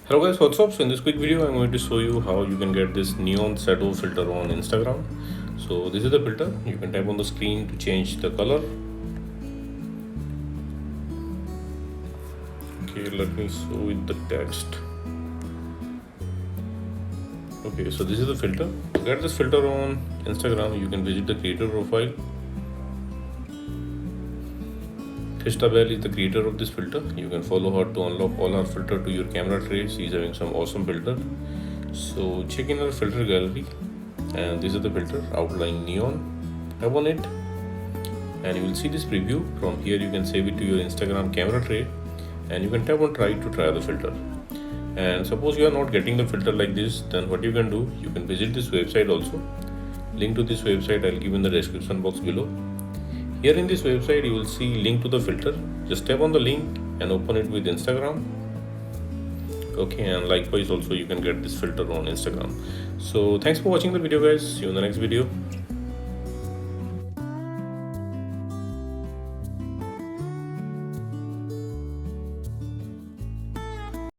Hello guys, what's up? So in this quick video I'm going to show you how you can get this neon shadow filter on Instagram. So this is the filter. You can tap on the screen to change the color. Okay, let me show with the text. Okay, so this is the filter. To get this filter on Instagram, you can visit the creator profile. Bell is the creator of this filter. You can follow her to unlock all her filter to your camera tray. She's having some awesome filter. So check in her filter gallery, and this is the filter outline neon. Tap on it, and you will see this preview. From here you can save it to your Instagram camera tray, and you can tap on try to try the filter. And suppose you are not getting the filter like this, then what you can do, you can visit this website also. Link to this website I'll give in the description box below. Here in this website you will see link to the filter. Just tap on the link and open it with Instagram. Okay, and likewise also you can get this filter on Instagram. So thanks for watching the video guys. See you in the next video.